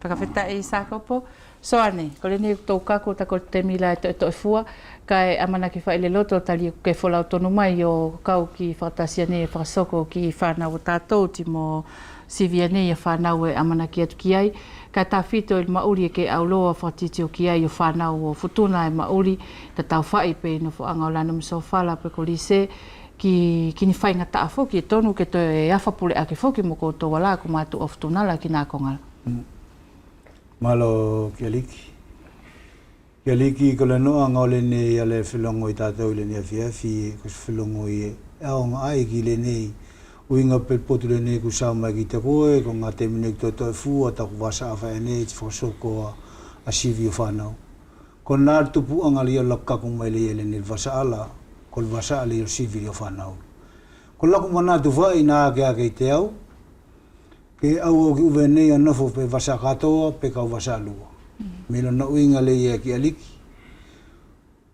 Whakawheta i Sakopo. So ane, ko le nei tō kako ta ko te mila e to e fua, kai amana ki whaile loto tali ke wholau tonu mai o kau ki whakatasia nei e whakasoko ki whanau o tātou ti mo sivia nei e whanau e amana ki atu ki ai. Ka tā whito i mauri e ke auloa whatiti o ki ai o whanau o futuna e mauri, ta tau whai pe no whaanga o lana mso whala pe ko lise, ki ni whainga taa whoki e tonu ke to e awhapule ake whoki mo koutou wala ko mātu o futunala ki nā kongala. Malo ki aliki. Ki aliki ko le noa ngau le nei ale whilongo i tātou le nei awhiawhi, ko whilongo i aonga ai ki le nei. Uinga pe potu le nei ku sao mai ki te koe, ko ngā te mine ki tō fua, ta ku wasa a whae nei, ti whasoko a sivi o whanau. Ko nā tupu angali o lakaku mai le ele nei wasa ala, ko le wasa ale o sivi o whanau. Ko laku mana tu whai nā ake i te au, ke au o ki uwe nei a nofo pe wasa katoa, pe kau wasa lua. Melo na uinga le ia ki aliki.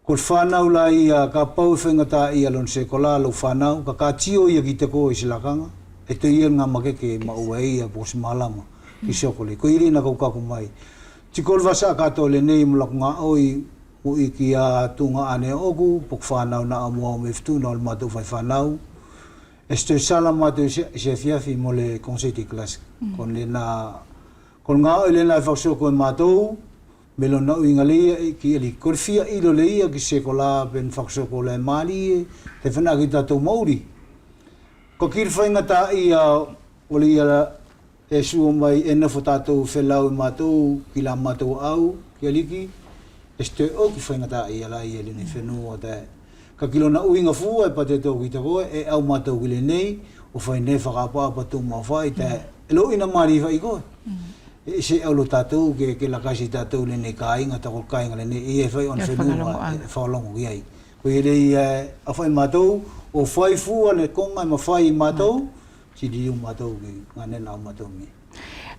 Ko whanau la ia ka pau whengata ia lon se kola lo whanau, ka tio ia ki te ko i silakanga, e te ia ngā makeke ma ua ia po si malama ki sokole. Ko iri na kaukaku mai. Tikol wasa katoa le nei mulaku ngā oi, mo i ki a tunga ane oku, pok whanau na amua o meftu na o matou whai whanau. Estoy sala matou se fiafi mo le conseil de classe. Kon le na kon ngā oi le na whaksoko e matou, melo na uinga leia ki eli. Ko fia ilo leia ki se kola pen whaksoko le mali te whana ki tātou mauri. Ko kiri whaingata ia o le ia e sua mai e nafo tātou whelau i matou ki la matou au ki aliki. Estoy o ki whaingata ia la ia le ne whenua te. Ka kilo na uinga fua e pate tō ki te koe, e au mātou ki le nei, o whai ne whakapā pa tō mā whai, te elo ina mari whai koe. E se au lo tātou, ke lakasi tātou le nei kāinga, tako kāinga le nei, e whai on whenua, e whaolongo ki ai. Ko e rei a whai mātou, o whai fua le konga ma whai mātou, si di u mātou ki ngā nena au mātou mi.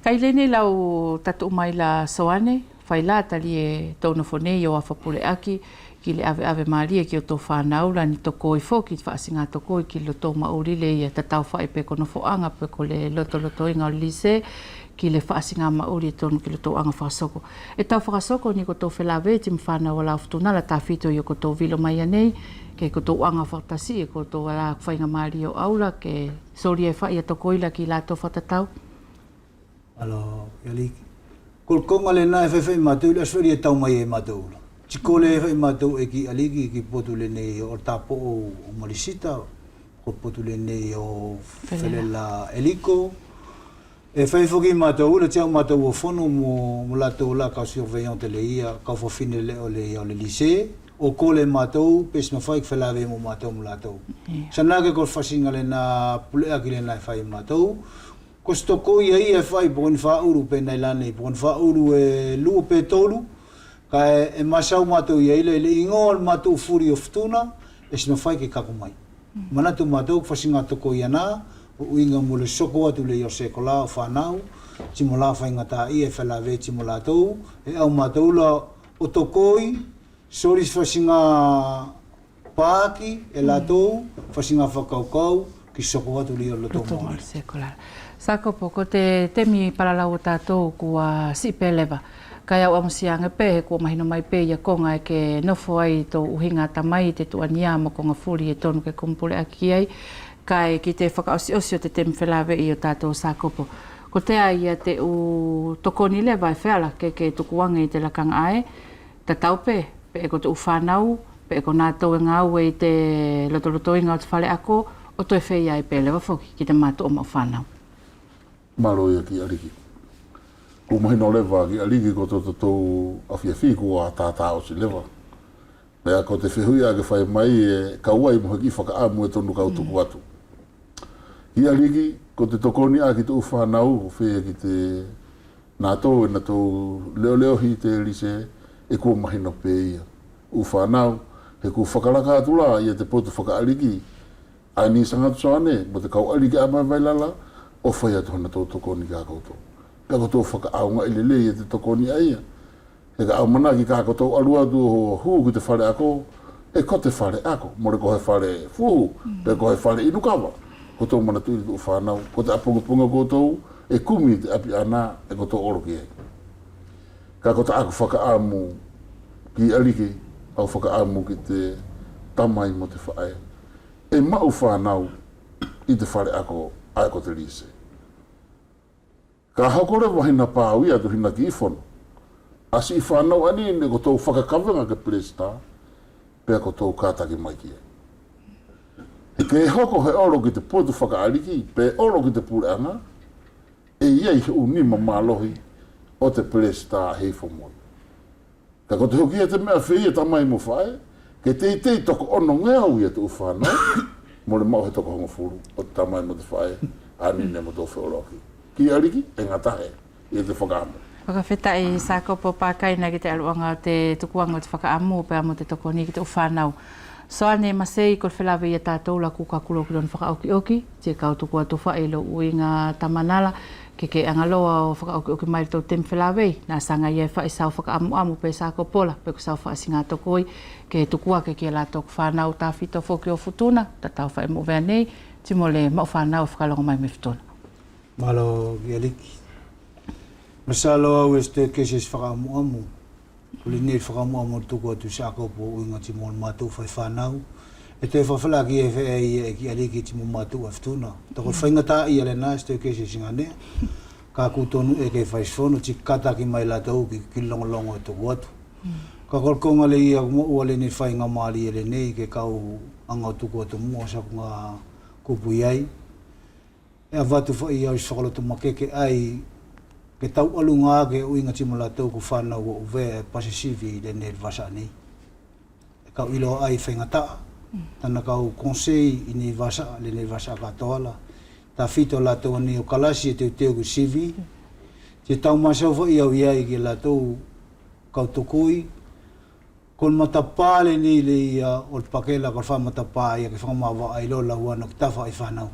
Kai le nei lau tatu mai la soane, whai la tali e tōna whonei o a whapule aki, ki le ave maria ki o tō whanau la ni toko i whoki whaasinga toko i ki lo tō mauri le ia tatau whae pe kono whoanga pe ko le loto inga o lise ki le whaasinga mauri e tonu ki lo tō anga whaasoko. E tau whaasoko ni ko tō whelawe ti mwhanau wala ufutuna la tawhito i o ko tō vilo mai anei ke ko tō anga whaatasi e ko tō wala whainga maria o aula ke sori e whaia toko ila ki la tō whatatau. Alo, yaliki. Kol konga le nai whewhai mātou, la sweri e tau mai e mātou. Tiko le whai mātou e ki aliki ki potu le nei o tapo o Marisita, ko potu le nei o Whelela Eliko. E whai whoki mātou, la tiau mātou o whono mo latou la kau surveillante le ia, kau whawhine le o le lycée, o ko le mātou, pes ma whai kwhelawe mo mātou mo latou. Sanake ko whasinga le na pulea ki le nai whai mātou, ko stoko ia e whai pokon whauru pe nei lane, pokon whauru e luo pe tolu, ka e masau mātou ia ile ingoa mātou furi o futuna, e sima whai ke kako mai. Manatu mātou whasinga toko ia nā, o uinga mo le soko atu le Jose Kola o whanau, timo la whaingata i e whelawe timo lātou, e au mātou la o tokoi, soris whasinga pāki e lātou, whasinga whakaukau, ki soko atu le Loto Moare. Sakopo, ko te temi paralau o tātou kua sipelewa, kai au amusianga pe he kua mahino mai pe ia konga e ke nofo ai tō uhinga tamai te tuania mo konga furi e tonu ke kumpule aki ai, kai ki te whakaosi-osi o te temi whelawe i o tātou Sakopo. Ko te ia te u tokoni le vai wheala ke tukuanga i te lakanga ai, ta taupe, pe e ko te u whanau, pe e ko nā tau e ngā ue i te loto i ngā te whale ako, o toi whea i pe lewa whoki ki te mātua o mau whanau. Maro ia ki ariki. Ko mahina lewa ki ariki ko tau awhiawhi ko a tātā o si lewa. Mea ko te whihui a ke whai mai e kauai mo heki whakaamu e tonu kautuku atu. Ki ariki, ko te tokoni a ki te uwhanau, whea ki te nā tau e nā tau leo hi te rise e kua mahina pe ia. Uwhanau, he ku whakaraka atula i te potu whakaariki. Ai ni sangatu soane, mo te kau ariki a mai vailala, o whai atu hana tau tokoni ka koutou. Ka koutou whakaaunga i lele i te tokoni a ia. He ka au mana ki ka koutou arua tu ho huu ki te whare ako, e ko te whare ako. More ko he whare fuhu, pe ko he whare inukawa. Koutou mana tu i tu whanau, ko te apunga koutou, e kumi te api ana, e koutou oroki e. Ka koutou aku whakaamu ki ariki, au whakaamu ki te tamai mo te whae. E mau whanau i te whare ako ai ko te rise. Ka hakore wahina pāui atu hina ki ifono. Asi i whanau ani ne ko tau whakakawenga ke Plesta, pēr ko tau kātaki mai ki e. He ke hoko he oro ki te potu whakaariki, pē oro ki te pureanga, e iei he unima mālohi o te Plesta hei whamoi. Ka ko te hoki e te mea whia tamai mo whae, ke te toko ono ngea ui e te uwhanau, mo le mau he toko hongo furu, o te tamai mo te whae, ani ne mo tō whioroki. Ki ariki, e ngatahe, i te whakaamu. Whakawheta i sākopo pākaina ki te aluanga te tukuanga o te whakaamu, pēr mo te toko ni ki te uwhanau. So ane masei ko whelawe i a tātou la kuka kulo ki lona whakaoki-oki, te kau tuku atu whae lo ui ngā tamanala, ke angaloa o whakaoki-oki mai tau tem whelawe, nā sanga i e whae sau whakaamu-amu pe sākopola, pe ko sau whae singa tokoi, ke tukua ke la tōku whanau tā whito whoki o futuna, ta tau whae mo vea nei, timo le mau whanau whakalonga mai me futuna. Malo ki aliki. Masalo au e ste keses whakaamu-amu. Kuli nei whakaamu-amu tuku atu sākopo uinga timo mātou whai whanau. E te whawhalaki e whea i ki aliki timo mātou a futuna. Tako whaingata i ale nā ste keses inga nea. Ka kutonu e kei whaisfono, ti kataki mai la tau ki longolongo e tuku atu. Ka kolkonga le ia ua le nei whainga maali e le nei ke kau anga tuku atu mua saku ngā kupu iai. E a watu whai au whakalotu makeke ai ke tau alunga ke uinga timo la tau ku whanau o uwe pasisivi le nei vasa nei. E kau ilo ai whaingata, tana kau konsei i nei vasa, le nei vasa katoala. Ta fito la tau ani o kalasi e teu ku sivi. Te tau masau whai au iai ke la tau kau tokui. Kon matapā le ni le ia o le pakela ka wha matapā ia ke whangamawa ai lola wana ki tawha i whanau.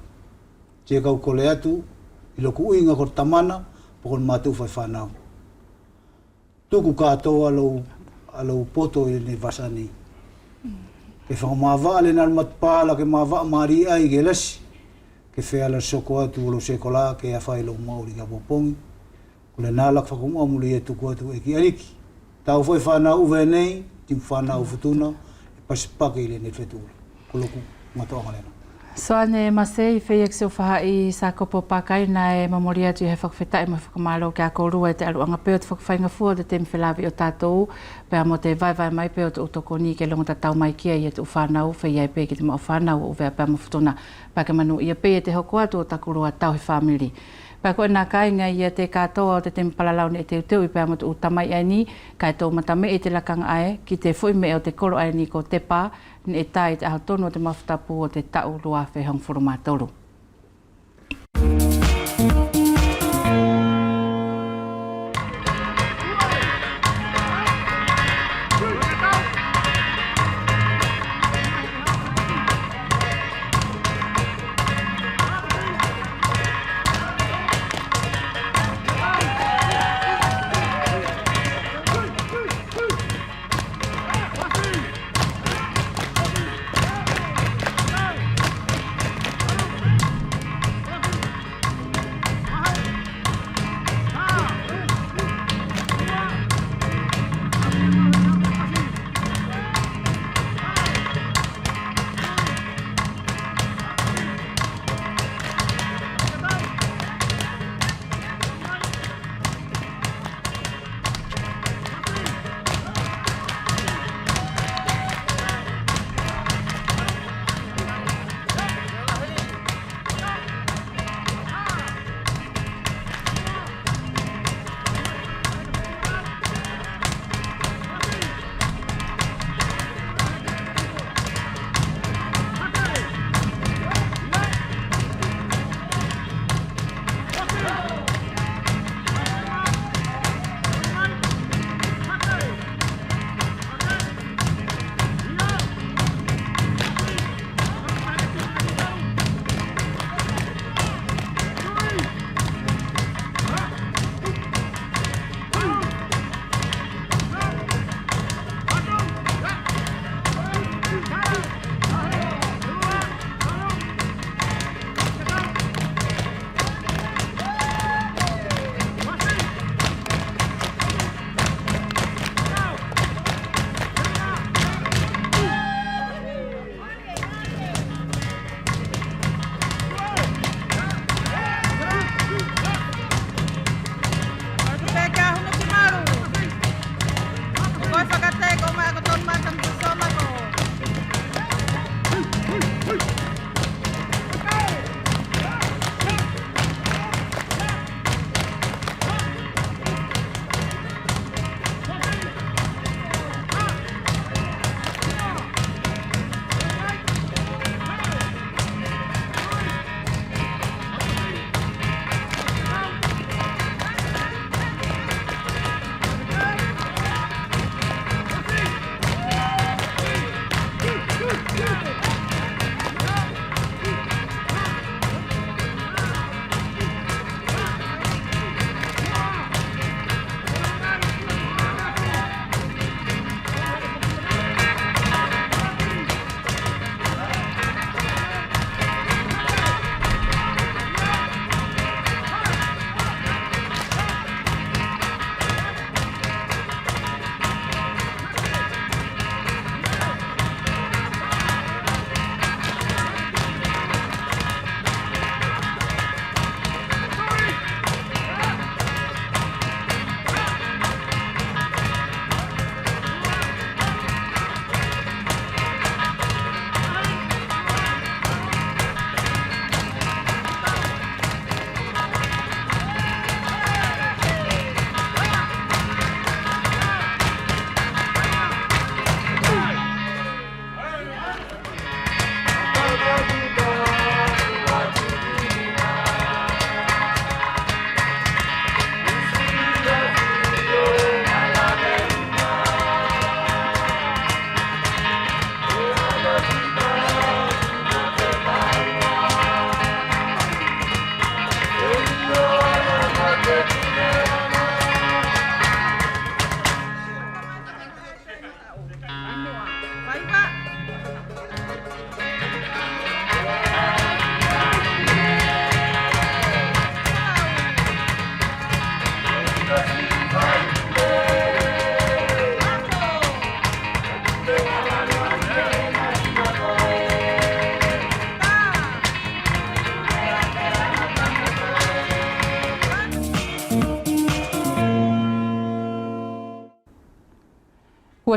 Te kau kole atu, i loku uinga ko tamana, po kon mātou whai whanau. Tuku kātoa alau poto i le vasa ni. Ke whangamawa le nal matapā la ke mawa maari ai ke lasi. Ke wheala soko atu o lo sekola ke a whai lo mauri ka popongi. Ko le nalak whakumamuli e tuku atu e ki ariki. Tau whai whanau uwe nei, tim whanau futuna, e pasipake i le ne wheturi. Ko loku ngatoanga lena. So ane masei whaiek se uwhaha i sākopo pākaina e mamori atu i he whakawhetai mai whakamalo ke a korua e te aluanga peo te whakawhainga fua te temi whelawi o tātou, pēr mo te vai mai peo te utoko ni ke longa tatau mai kia i te uwhanau, whaiai pē ki te mau whanau o vea pēr mo futuna, pāke manu ia pē te hoko atu o takurua tau he whamiri. Pā koe nā kāinga i te kātoa o te temi palalau ni e te uteu i pēr mo te utamai ai ni, kai tō matame e te lakanga ai, ki te whui me o te koro ai ni ko te pā, ni e tai te aho tonu o te mawhatapu o te tau lua whehong whurumātoru.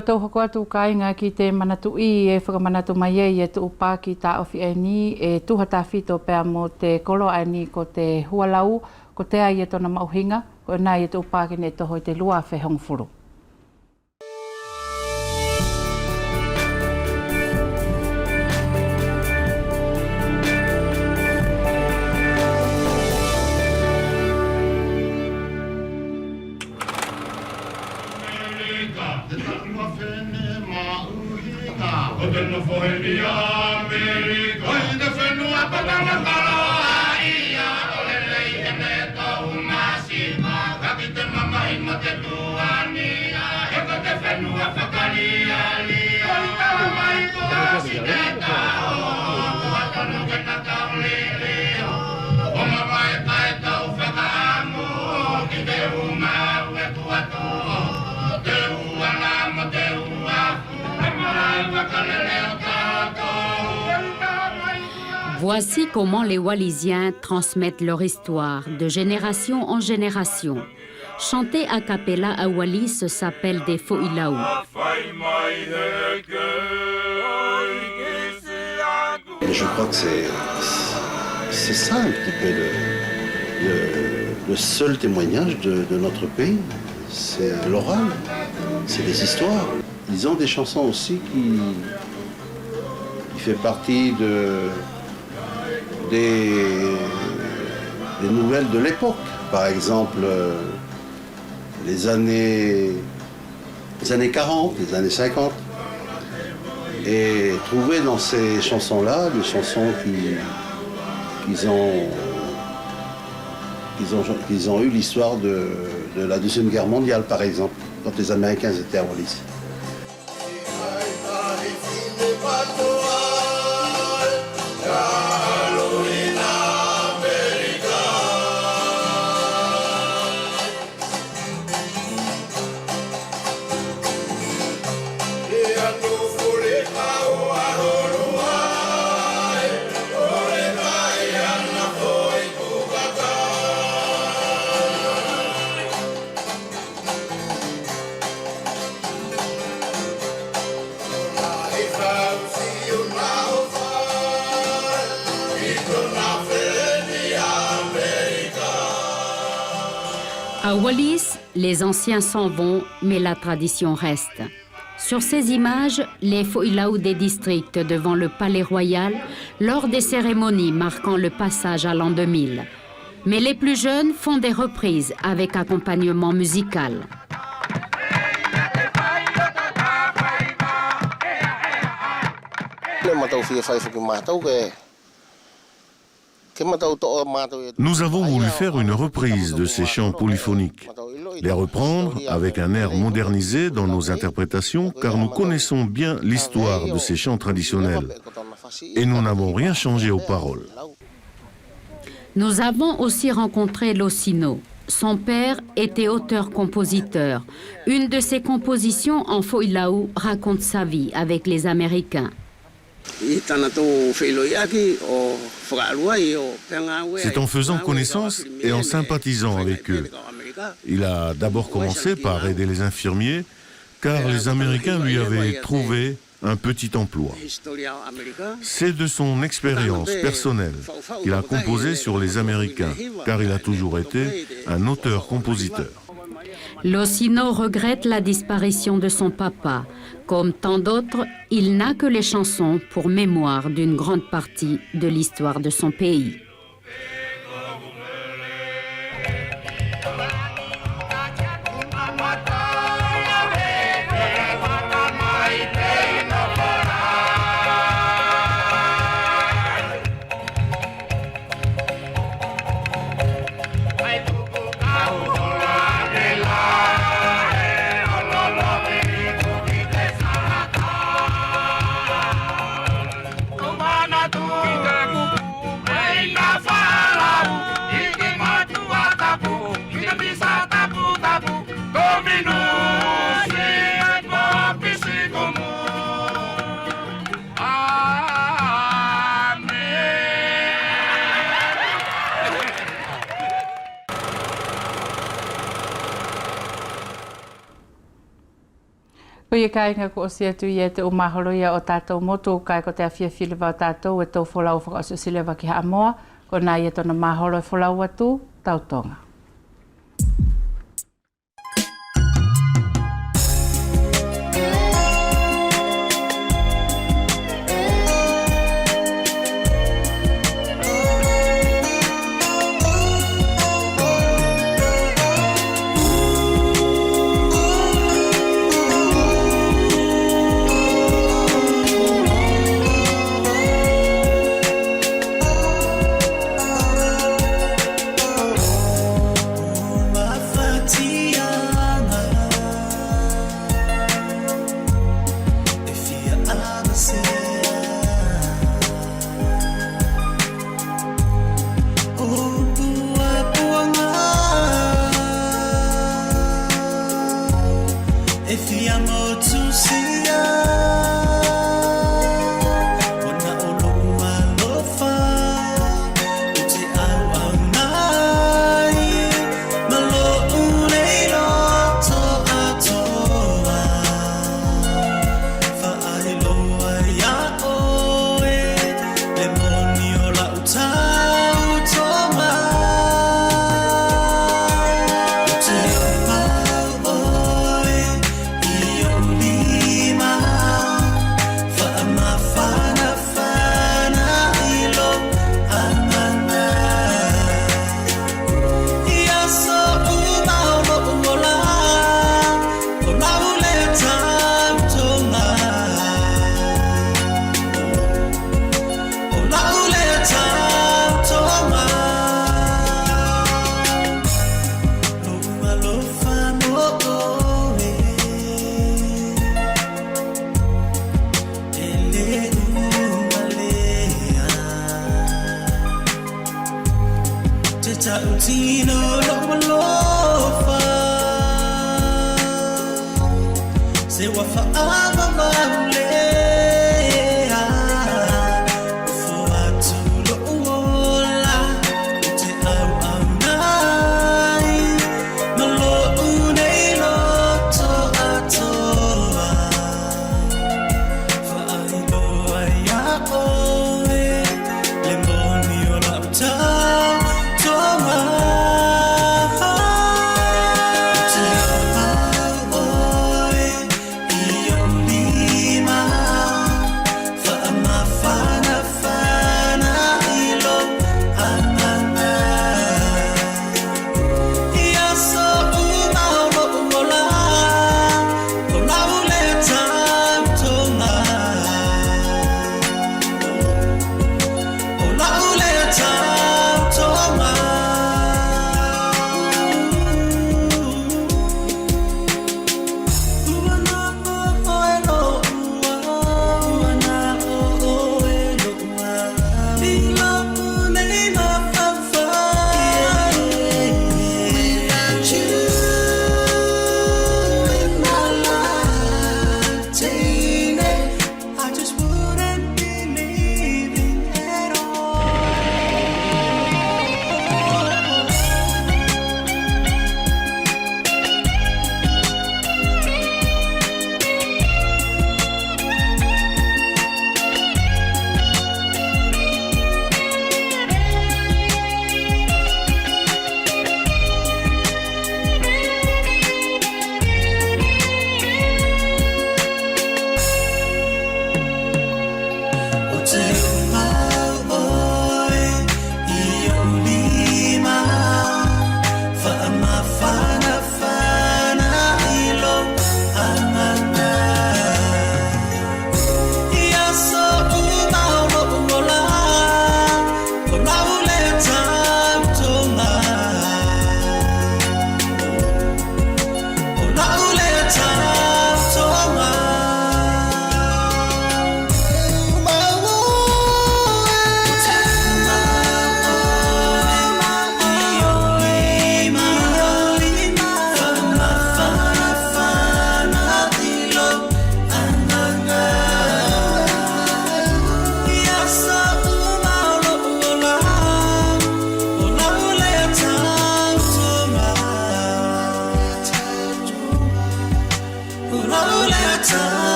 Kua tau hoko atu ka inga ki te manatu I e whakamanatu mai e tu upa ki ta ofi e ni e tuhata whito pēr mo te kolo ai ni ko te hualau, ko te ai e tona mauhinga, ko nai e tu upa ki ne toho i te lua whe hongfuru. Voici comment les Wallisiens transmettent leur histoire de génération en génération. Chanter a cappella à Wallis s'appelle des fo'ilau. Je crois que c'est ça un petit peu le seul témoignage de notre pays. C'est l'oral, c'est des histoires. Ils ont des chansons aussi qui fait partie des nouvelles de l'époque. Par exemple, les années 40, les années 50. Et trouver dans ces chansons-là des chansons qu'ils ont eu l'histoire de la Deuxième Guerre mondiale, par exemple, quand les Américains étaient à Wallis. À Wallis, les anciens s'en vont, mais la tradition reste. Sur ces images, les fo'ilau des districts devant le palais royal lors des cérémonies marquant le passage à l'an 2000. Mais les plus jeunes font des reprises avec accompagnement musical. Nous avons voulu faire une reprise de ces chants polyphoniques, les reprendre avec un air modernisé dans nos interprétations, car nous connaissons bien l'histoire de ces chants traditionnels et nous n'avons rien changé aux paroles. Nous avons aussi rencontré Losino. Son père était auteur-compositeur. Une de ses compositions en fo'ilau raconte sa vie avec les Américains. C'est en faisant connaissance et en sympathisant avec eux. Il a d'abord commencé par aider les infirmiers, car les Américains lui avaient trouvé un petit emploi. C'est de son expérience personnelle qu'il a composé sur les Américains, car il a toujours été un auteur-compositeur. Losino regrette la disparition de son papa. Comme tant d'autres, il n'a que les chansons pour mémoire d'une grande partie de l'histoire de son pays. Hey, ia kai ngā ko o sia tu ia te o mahoro ia o tātou moto kai ko te awhia whilewa o tātou e tō wholau whakaasusilewa ki Haamoa, ko nā ia tōna mahoro e wholau atu, tautonga.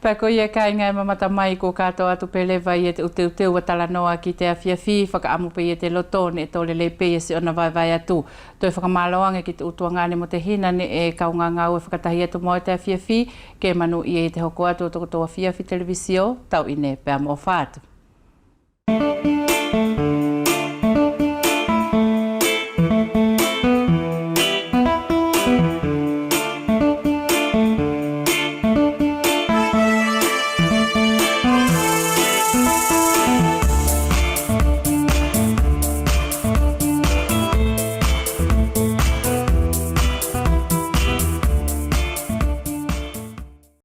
Pako ia kai ngai mamata mai ko katoa atu pelewa i te uteu wa talanoa ki te awhiawhi whakaamu pe i te loto ne tole le pe se ona vai atu. Toi whakamaloanga ki te utuangane mo te hina ne e kaunga ngau e whakatahi atu mo te awhiawhi ke manu i te hoko atu o toko toa whiawhi televisio tau ine pe amo whātu.